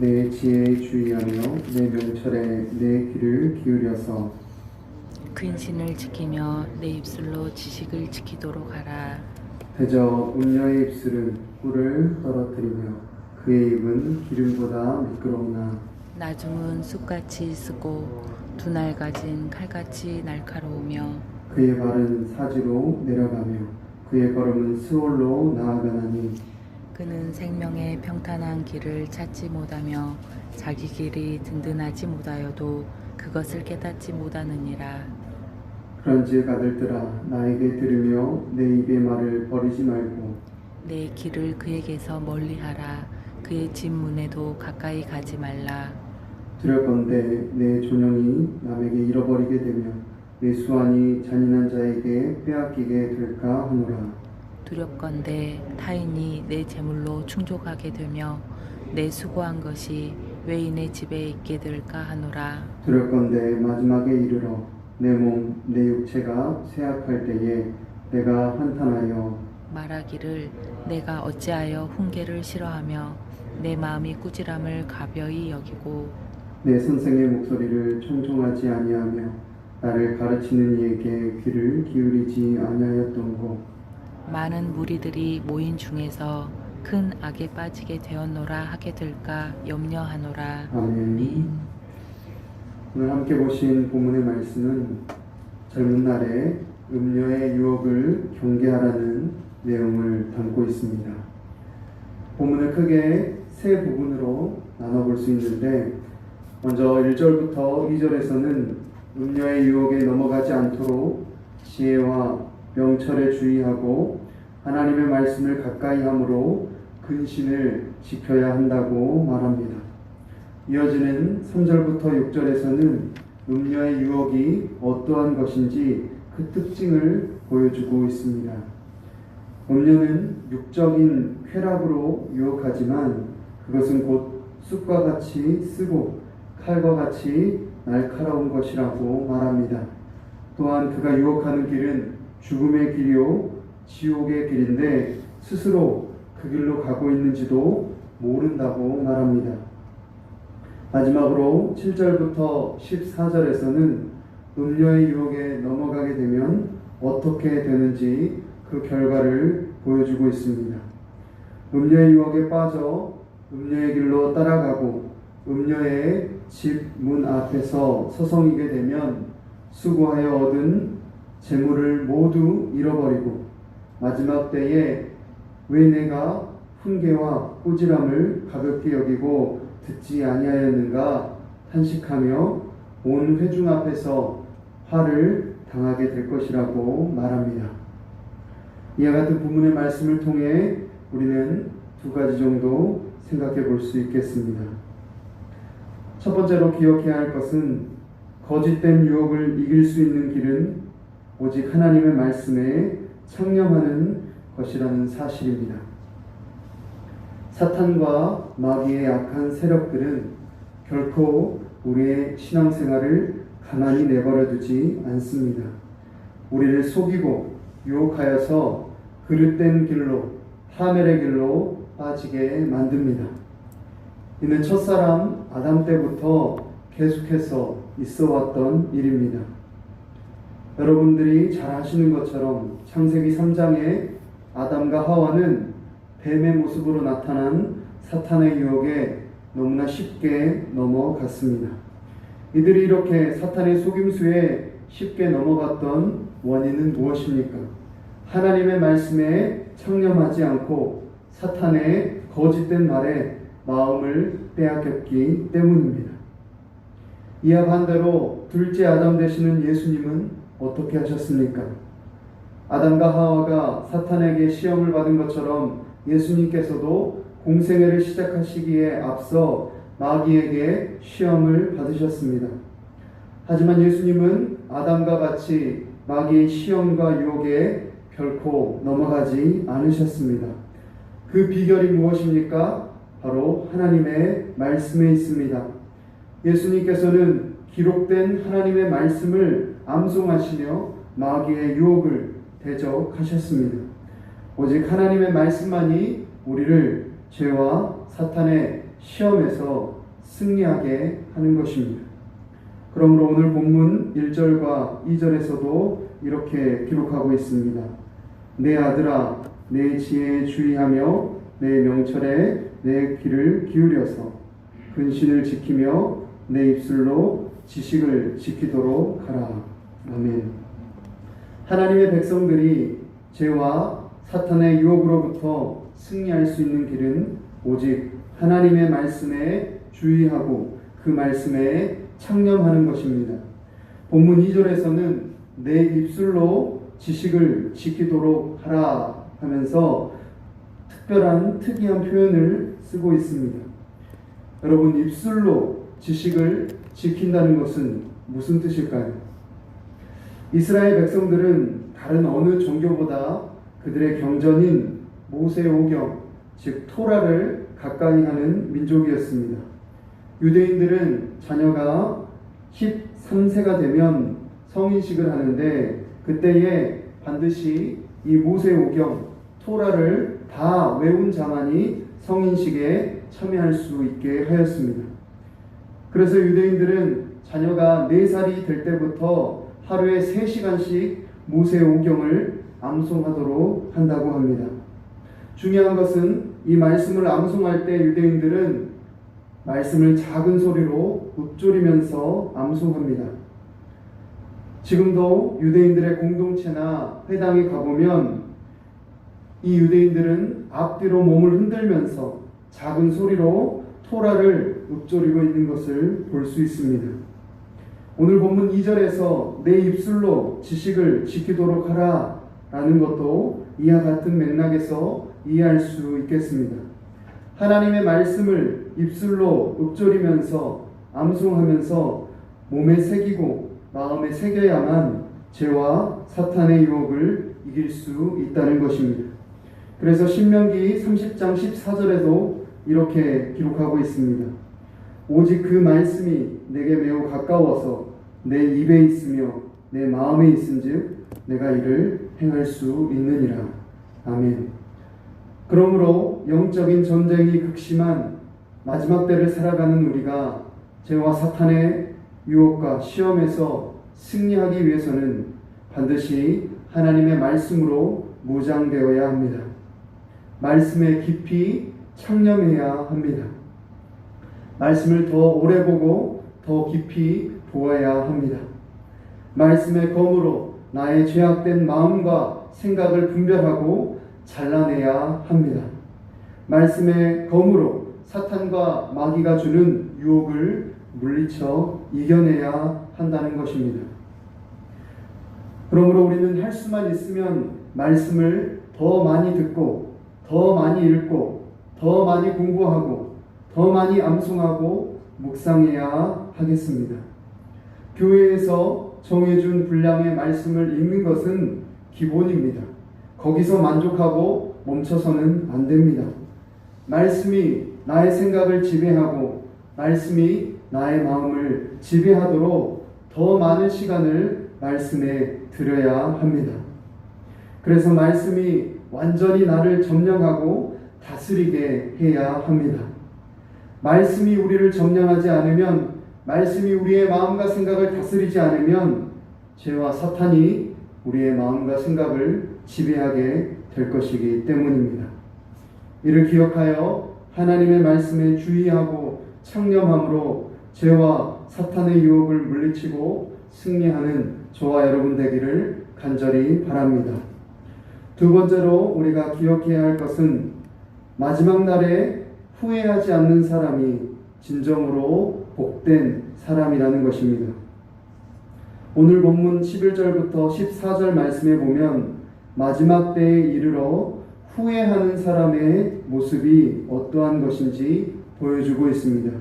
내 지혜에 주의하며 내 명철에 내 귀를 기울여서 근신을 지키며 내 입술로 지식을 지키도록 하라. 대저 음녀의 입술은 꿀을 떨어뜨리며 그의 입은 기름보다 미끄러우나 나중은 쑥같이 쓰고 두 날 가진 칼같이 날카로우며 그의 발은 사지로 내려가며 그의 걸음은 스올로 나아가나니 그는 생명의 평탄한 길을 찾지 못하며 자기 길이 든든하지 못하여도 그것을 깨닫지 못하느니라. 그런즉 아들들아 나에게 들으며 내 입의 말을 버리지 말고 내 길을 그에게서 멀리하라. 그의 집 문에도 가까이 가지 말라. 두렵건대 내 존영이 남에게 잃어버리게 되며 내 수완이 잔인한 자에게 빼앗기게 될까 하노라. 두렵건대 타인이 내 재물로 충족하게 되며 내 수고한 것이 외인의 집에 있게 될까 하노라. 두렵건대 마지막에 이르러 내 몸, 내 육체가 쇠약할 때에 내가 한탄하여 말하기를 내가 어찌하여 훈계를 싫어하며 내 마음이 꾸지람을 가벼이 여기고 내 선생의 목소리를 청종하지 아니하며 나를 가르치는 이에게 귀를 기울이지 아니하였던고. 많은 무리들이 모인 중에서 큰 악에 빠지게 되었노라 하게 될까 염려하노라. 아멘. 오늘 함께 보신 본문의 말씀은 젊은 날에 음녀의 유혹을 경계하라는 내용을 담고 있습니다. 본문을 크게 세 부분으로 나눠볼 수 있는데 먼저 1절부터 2절에서는 음녀의 유혹에 넘어가지 않도록 지혜와 명철에 주의하고 하나님의 말씀을 가까이 함으로 근신을 지켜야 한다고 말합니다. 이어지는 3절부터 6절에서는 음녀의 유혹이 어떠한 것인지 그 특징을 보여주고 있습니다. 음녀는 육적인 쾌락으로 유혹하지만 그것은 곧 쑥과 같이 쓰고 칼과 같이 날카로운 것이라고 말합니다. 또한 그가 유혹하는 길은 죽음의 길이요 지옥의 길인데 스스로 그 길로 가고 있는지도 모른다고 말합니다. 마지막으로 7절부터 14절에서는 음녀의 유혹에 넘어가게 되면 어떻게 되는지 그 결과를 보여주고 있습니다. 음녀의 유혹에 빠져 음녀의 길로 따라가고 음녀의 집 문 앞에서 서성이게 되면 수고하여 얻은 재물을 모두 잃어버리고 마지막 때에 왜 내가 훈계와 꾸지람을 가볍게 여기고 듣지 아니하였는가 탄식하며 온 회중 앞에서 화를 당하게 될 것이라고 말합니다. 이와 같은 부문의 말씀을 통해 우리는 두 가지 정도 생각해 볼 수 있겠습니다. 첫 번째로 기억해야 할 것은 거짓된 유혹을 이길 수 있는 길은 오직 하나님의 말씀에 창념하는 것이라는 사실입니다. 사탄과 마귀의 악한 세력들은 결코 우리의 신앙생활을 가만히 내버려 두지 않습니다. 우리를 속이고 유혹하여서 그릇된 길로 하멜의 길로 빠지게 만듭니다. 이는 첫사람 아담 때부터 계속해서 있어왔던 일입니다. 여러분들이 잘 아시는 것처럼 창세기 3장에 아담과 하와는 뱀의 모습으로 나타난 사탄의 유혹에 너무나 쉽게 넘어갔습니다. 이들이 이렇게 사탄의 속임수에 쉽게 넘어갔던 원인은 무엇입니까? 하나님의 말씀에 창념하지 않고 사탄의 거짓된 말에 마음을 빼앗겼기 때문입니다. 이와 반대로 둘째 아담 되시는 예수님은 어떻게 하셨습니까? 아담과 하와가 사탄에게 시험을 받은 것처럼 예수님께서도 공생애를 시작하시기에 앞서 마귀에게 시험을 받으셨습니다. 하지만 예수님은 아담과 같이 마귀의 시험과 유혹에 결코 넘어가지 않으셨습니다. 그 비결이 무엇입니까? 바로 하나님의 말씀에 있습니다. 예수님께서는 기록된 하나님의 말씀을 암송하시며 마귀의 유혹을 대적하셨습니다. 오직 하나님의 말씀만이 우리를 죄와 사탄의 시험에서 승리하게 하는 것입니다. 그러므로 오늘 본문 1절과 2절에서도 이렇게 기록하고 있습니다. 내 아들아, 내 지혜에 주의하며 내 명철에 내 귀를 기울여서 근신을 지키며 내 입술로 지식을 지키도록 하라. 아멘. 하나님의 백성들이 죄와 사탄의 유혹으로부터 승리할 수 있는 길은 오직 하나님의 말씀에 주의하고 그 말씀에 창념하는 것입니다. 본문 2절에서는 내 입술로 지식을 지키도록 하라 하면서 특이한 표현을 쓰고 있습니다. 여러분, 입술로 지식을 지킨다는 것은 무슨 뜻일까요? 이스라엘 백성들은 다른 어느 종교보다 그들의 경전인 모세오경, 즉 토라를 가까이 하는 민족이었습니다. 유대인들은 자녀가 13세가 되면 성인식을 하는데 그때에 반드시 이 모세오경, 토라를 다 외운 자만이 성인식에 참여할 수 있게 하였습니다. 그래서 유대인들은 자녀가 4살이 될 때부터 하루에 3시간씩 모세오경을 암송하도록 한다고 합니다. 중요한 것은 이 말씀을 암송할 때 유대인들은 말씀을 작은 소리로 읊조리면서 암송합니다. 지금도 유대인들의 공동체나 회당에 가보면 이 유대인들은 앞뒤로 몸을 흔들면서 작은 소리로 토라를 읊조리고 있는 것을 볼 수 있습니다. 오늘 본문 2절에서 내 입술로 지식을 지키도록 하라 라는 것도 이와 같은 맥락에서 이해할 수 있겠습니다. 하나님의 말씀을 입술로 읊조리면서 암송하면서 몸에 새기고 마음에 새겨야만 죄와 사탄의 유혹을 이길 수 있다는 것입니다. 그래서 신명기 30장 14절에도 이렇게 기록하고 있습니다. 오직 그 말씀이 내게 매우 가까워서 내 입에 있으며 내 마음에 있은즉 내가 이를 행할 수 있느니라. 아멘. 그러므로 영적인 전쟁이 극심한 마지막 때를 살아가는 우리가 죄와 사탄의 유혹과 시험에서 승리하기 위해서는 반드시 하나님의 말씀으로 무장되어야 합니다. 말씀에 깊이 창념해야 합니다. 말씀을 더 오래 보고 더 깊이 보아야 합니다. 말씀의 검으로 나의 죄악된 마음과 생각을 분별하고 잘라내야 합니다. 말씀의 검으로 사탄과 마귀가 주는 유혹을 물리쳐 이겨내야 한다는 것입니다. 그러므로 우리는 할 수만 있으면 말씀을 더 많이 듣고 더 많이 읽고 더 많이 공부하고 더 많이 암송하고 묵상해야 하겠습니다. 교회에서 정해준 분량의 말씀을 읽는 것은 기본입니다. 거기서 만족하고 멈춰서는 안 됩니다. 말씀이 나의 생각을 지배하고 말씀이 나의 마음을 지배하도록 더 많은 시간을 말씀에 들여야 합니다. 그래서 말씀이 완전히 나를 점령하고 다스리게 해야 합니다. 말씀이 우리를 점령하지 않으면, 말씀이 우리의 마음과 생각을 다스리지 않으면 죄와 사탄이 우리의 마음과 생각을 지배하게 될 것이기 때문입니다. 이를 기억하여 하나님의 말씀에 주의하고 창념함으로 죄와 사탄의 유혹을 물리치고 승리하는 저와 여러분 되기를 간절히 바랍니다. 두 번째로 우리가 기억해야 할 것은 마지막 날에 후회하지 않는 사람이 진정으로 복된 사람이라는 것입니다. 오늘 본문 11절부터 14절 말씀에 보면 마지막 때에 이르러 후회하는 사람의 모습이 어떠한 것인지 보여주고 있습니다.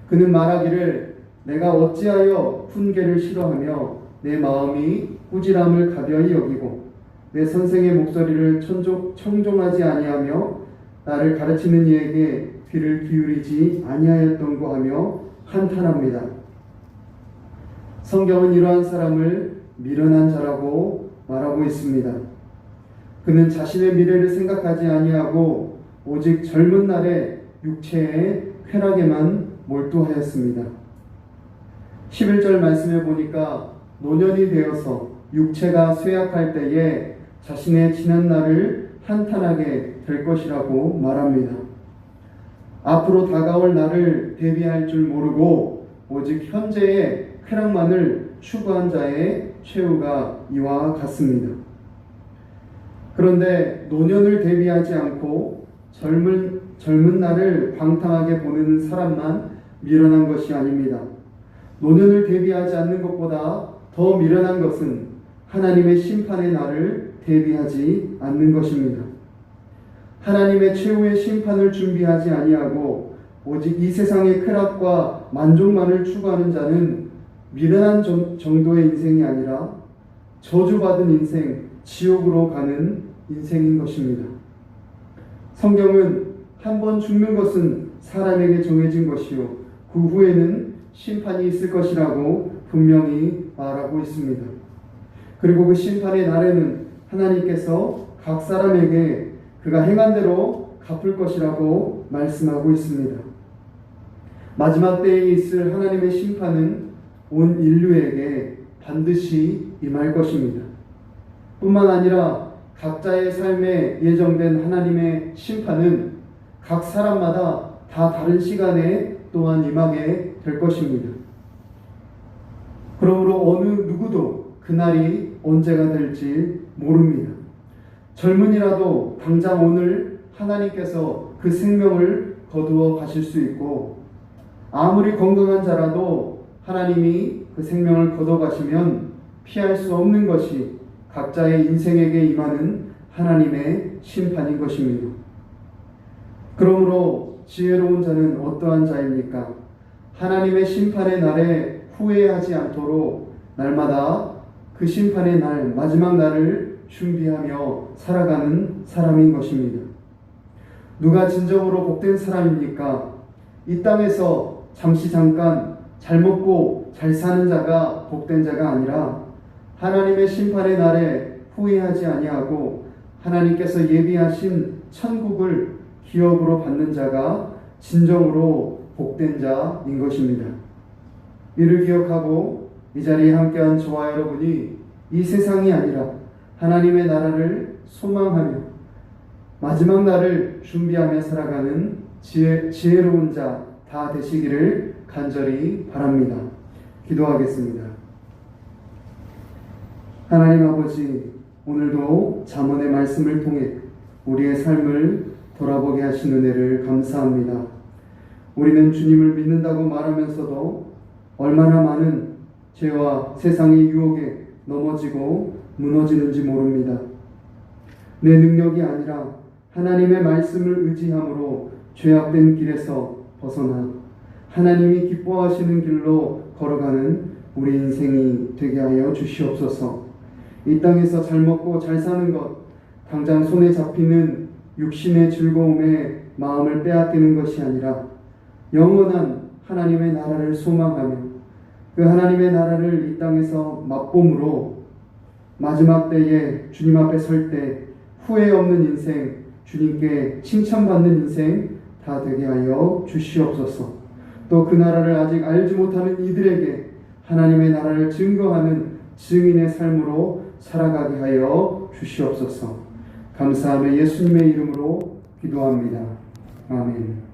그는 말하기를 내가 어찌하여 훈계를 싫어하며 내 마음이 꾸지람을 가벼이 여기고 내 선생의 목소리를 청종하지 아니하며 나를 가르치는 이에게 귀를 기울이지 아니하였던고 하며 한탄합니다. 성경은 이러한 사람을 미련한 자라고 말하고 있습니다. 그는 자신의 미래를 생각하지 아니하고 오직 젊은 날에 육체에 쾌락에만 몰두하였습니다. 11절 말씀에 보니까 노년이 되어서 육체가 쇠약할 때에 자신의 지난 날을 한탄하게 될 것이라고 말합니다. 앞으로 다가올 날을 대비할 줄 모르고 오직 현재의 쾌락만을 추구한 자의 최후가 이와 같습니다. 그런데 노년을 대비하지 않고 젊은 날을 방탕하게 보내는 사람만 미련한 것이 아닙니다. 노년을 대비하지 않는 것보다 더 미련한 것은 하나님의 심판의 날을 대비하지 않는 것입니다. 하나님의 최후의 심판을 준비하지 아니하고 오직 이 세상의 쾌락과 만족만을 추구하는 자는 미련한 정도의 인생이 아니라 저주받은 인생, 지옥으로 가는 인생인 것입니다. 성경은 한 번 죽는 것은 사람에게 정해진 것이요 그 후에는 심판이 있을 것이라고 분명히 말하고 있습니다. 그리고 그 심판의 날에는 하나님께서 각 사람에게 그가 행한 대로 갚을 것이라고 말씀하고 있습니다. 마지막 때에 있을 하나님의 심판은 온 인류에게 반드시 임할 것입니다. 뿐만 아니라 각자의 삶에 예정된 하나님의 심판은 각 사람마다 다 다른 시간에 또한 임하게 될 것입니다. 그러므로 어느 누구도 그날이 언제가 될지 모릅니다. 젊은이라도 당장 오늘 하나님께서 그 생명을 거두어 가실 수 있고 아무리 건강한 자라도 하나님이 그 생명을 거둬 가시면 피할 수 없는 것이 각자의 인생에게 임하는 하나님의 심판인 것입니다. 그러므로 지혜로운 자는 어떠한 자입니까? 하나님의 심판의 날에 후회하지 않도록 날마다 그 심판의 날, 마지막 날을 준비하며 살아가는 사람인 것입니다. 누가 진정으로 복된 사람입니까? 이 땅에서 잠깐 잘 먹고 잘 사는 자가 복된 자가 아니라 하나님의 심판의 날에 후회하지 아니하고 하나님께서 예비하신 천국을 기업으로 받는 자가 진정으로 복된 자인 것입니다. 이를 기억하고 이 자리에 함께한 저와 여러분이 이 세상이 아니라 하나님의 나라를 소망하며 마지막 날을 준비하며 살아가는 지혜로운 자 다 되시기를 간절히 바랍니다. 기도하겠습니다. 하나님 아버지, 오늘도 잠언의 말씀을 통해 우리의 삶을 돌아보게 하신 은혜를 감사합니다. 우리는 주님을 믿는다고 말하면서도 얼마나 많은 죄와 세상의 유혹에 넘어지고 무너지는지 모릅니다. 내 능력이 아니라 하나님의 말씀을 의지함으로 죄악된 길에서 벗어나 하나님이 기뻐하시는 길로 걸어가는 우리 인생이 되게 하여 주시옵소서. 이 땅에서 잘 먹고 잘 사는 것, 당장 손에 잡히는 육신의 즐거움에 마음을 빼앗기는 것이 아니라 영원한 하나님의 나라를 소망하며 그 하나님의 나라를 이 땅에서 맛봄으로 마지막 때에 주님 앞에 설 때 후회 없는 인생, 주님께 칭찬받는 인생 다 되게 하여 주시옵소서. 또 그 나라를 아직 알지 못하는 이들에게 하나님의 나라를 증거하는 증인의 삶으로 살아가게 하여 주시옵소서. 감사하며 예수님의 이름으로 기도합니다. 아멘.